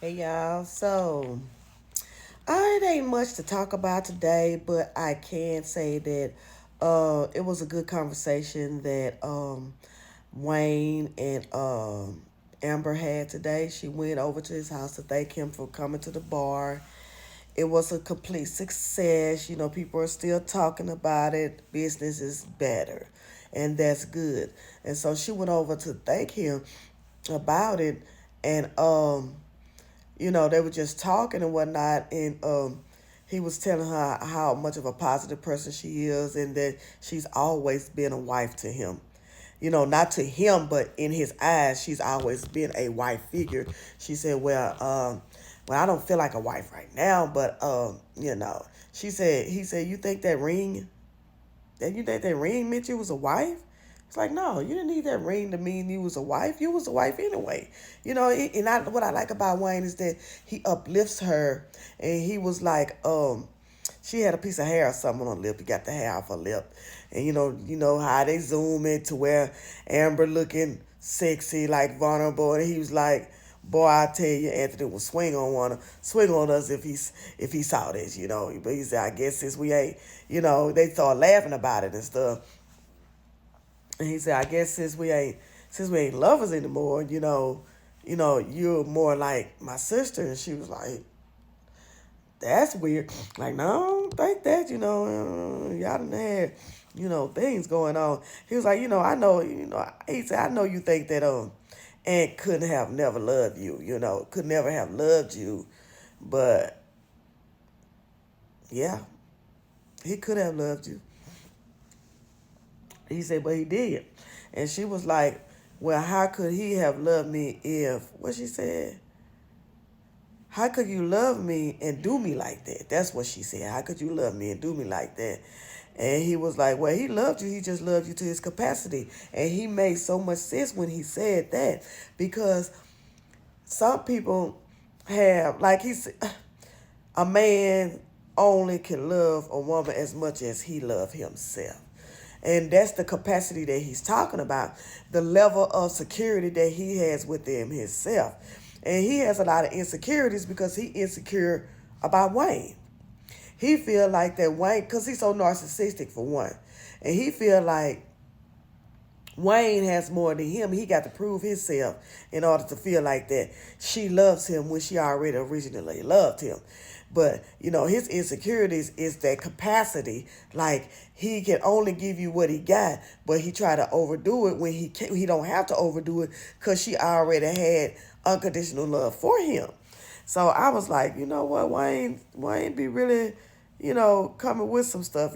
Hey y'all, it ain't much to talk about today, but I can say that it was a good conversation that Wayne and Amber had today. She went over to his house to thank him for coming to the bar. It was a complete success. You know, people are still talking about it. Business is better, and that's good. And so she went over to thank him about it, and they were just talking and whatnot, and he was telling her how much of a positive person she is, and that she's always been a wife to him. You know, not to him, but in his eyes, she's always been a wife figure. She said, "Well, I don't feel like a wife right now, but she said, he said, you think that ring meant you was a wife?" It's like, no, you didn't need that ring to mean you was a wife. You was a wife anyway. What I like about Wayne is that he uplifts her, and he was like, she had a piece of hair or something on her lip. He got the hair off her lip, and you know how they zoom in to where Amber looking sexy, like vulnerable, and he was like, "Boy, I tell you, Anthony will swing on us if he saw this, you know." But he said, "I guess since we ain't, they started laughing about it and stuff." And he said, "I guess since we ain't lovers anymore, you're more like my sister." And she was like, "That's weird." Like, no, I don't think that, y'all done had, things going on. He was like, I know, he said, "I know you think that Aunt couldn't have never loved you, could never have loved you. But yeah, he could have loved you." He said, "But he did." And she was like, "Well, how could he have loved me if," what she said? "How could you love me and do me like that?" That's what she said. "How could you love me and do me like that?" And he was like, "Well, he loved you. He just loved you to his capacity." And he made so much sense when he said that, because some people have, like he said, a man only can love a woman as much as he loved himself. And that's the capacity that he's talking about, the level of security that he has within himself. And he has a lot of insecurities because he insecure about Wayne. He feel like that Wayne, because he's so narcissistic for one. And he feel like Wayne has more than him. He got to prove himself in order to feel like that she loves him when she already originally loved him. But his insecurities is that capacity. Like, he can only give you what he got, but he try to overdo it when he don't have to overdo it, because she already had unconditional love for him. So I was like, you know what, Wayne be really, coming with some stuff,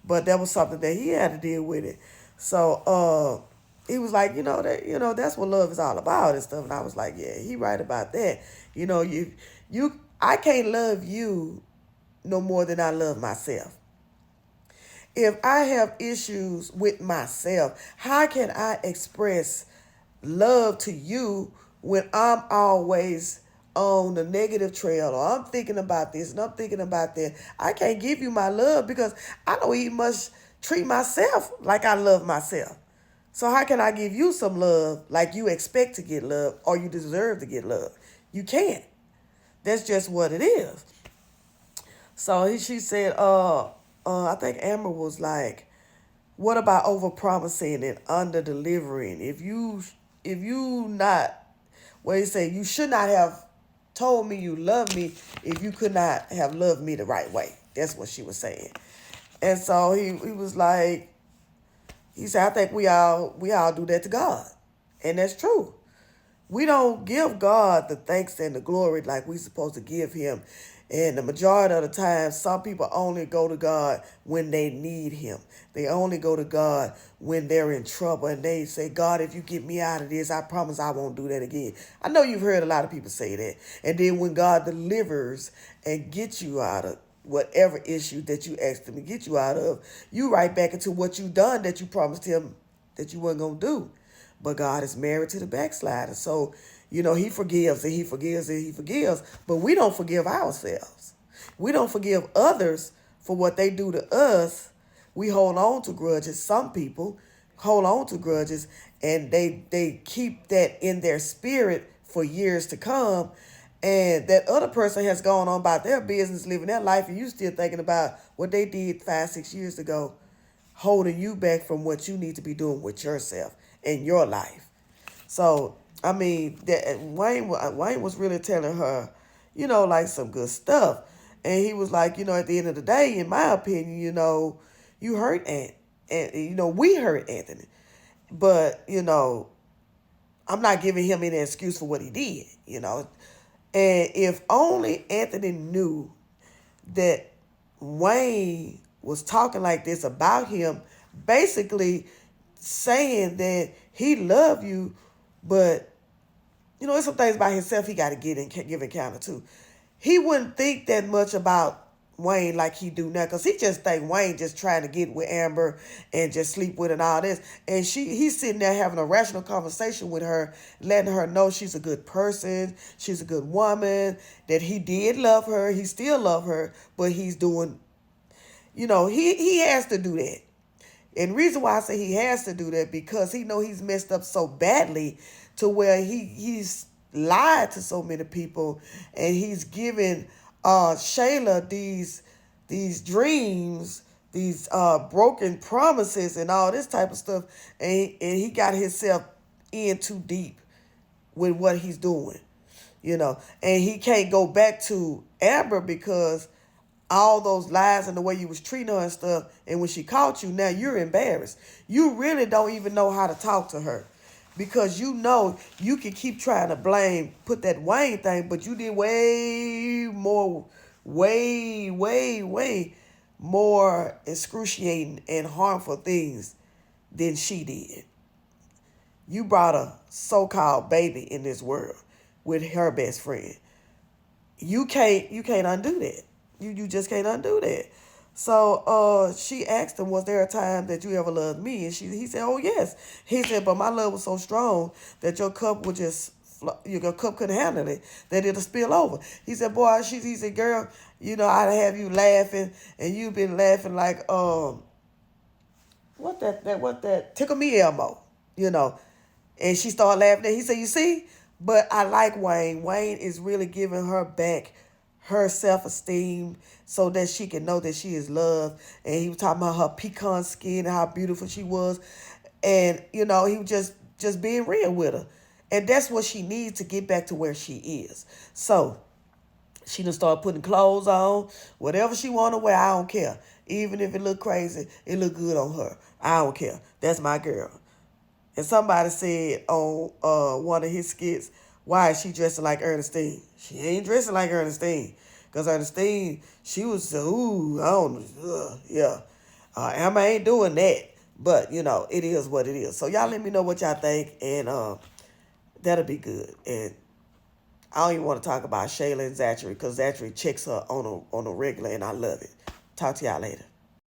but that was something that he had to deal with it. So he was like, that's what love is all about and stuff. And I was like, yeah, he right about that. I can't love you no more than I love myself. If I have issues with myself, how can I express love to you when I'm always on the negative trail, or I'm thinking about this and I'm thinking about that? I can't give you my love because I don't even much treat myself like I love myself. So how can I give you some love like you expect to get love or you deserve to get love? You can't. That's just what it is. So she said, I think Amber was like, "What about over promising and under delivering? If you not, well, he said, you should not have told me you love me if you could not have loved me the right way." That's what she was saying. And so he was like, he said, "I think we all do that to God." And that's true. We don't give God the thanks and the glory like we supposed to give him. And the majority of the time, some people only go to God when they need him. They only go to God when they're in trouble. And they say, "God, if you get me out of this, I promise I won't do that again." I know you've heard a lot of people say that. And then when God delivers and gets you out of whatever issue that you asked him to get you out of, you right back into what you done that you promised him that you weren't going to do. But God is married to the backslider. So, he forgives and he forgives and he forgives. But we don't forgive ourselves. We don't forgive others for what they do to us. We hold on to grudges. Some people hold on to grudges, and they keep that in their spirit for years to come. And that other person has gone on about their business, living their life, and you still thinking about what they did 5, 6 years ago, holding you back from what you need to be doing with yourself in your life. So, I mean, that Wayne was really telling her, like some good stuff. And he was like, at the end of the day, in my opinion, you hurt and we hurt Anthony. But, I'm not giving him any excuse for what he did. And if only Anthony knew that Wayne was talking like this about him, basically saying that he loved you, but there's some things about himself he got to get and give encounter to. He wouldn't think that much about Wayne like he do now, because he just think Wayne just trying to get with Amber and just sleep with her and all this. And he's sitting there having a rational conversation with her, letting her know she's a good person, she's a good woman, that he did love her, he still love her, but he's doing, he has to do that. And the reason why I say he has to do that, because he know he's messed up so badly to where he's lied to so many people, and he's given Shayla these dreams, these broken promises and all this type of stuff, and he got himself in too deep with what he's doing, and he can't go back to Amber because all those lies and the way you was treating her and stuff, and when she caught you, now you're embarrassed. You really don't even know how to talk to her, because you can keep trying to put that Wayne thing, but you did way more excruciating and harmful things than she did. You brought a so-called baby in this world with her best friend. You can't undo that. You just can't undo that. So she asked him, was there a time that you ever loved me? And he said, oh yes. He said, but my love was so strong that your cup your cup couldn't handle it, that it'll spill over. He said, boy, he said, girl, I'd have you laughing, and you've been laughing like what that tickle me Elmo, And she started laughing. And he said, you see, but I like Wayne. Wayne is really giving her back her self-esteem so that she can know that she is loved. And he was talking about her pecan skin and how beautiful she was. And, he was just being real with her. And that's what she needs to get back to where she is. So she done start putting clothes on, whatever she want to wear, I don't care. Even if it look crazy, it look good on her. I don't care. That's my girl. And somebody said on one of his skits, why is she dressing like Ernestine? She ain't dressing like Ernestine. Because Ernestine, she was, I don't know, yeah. Emma ain't doing that. But, it is what it is. So y'all let me know what y'all think, and that'll be good. And I don't even want to talk about Shayla and Zachary, because Zachary checks her on a regular, and I love it. Talk to y'all later.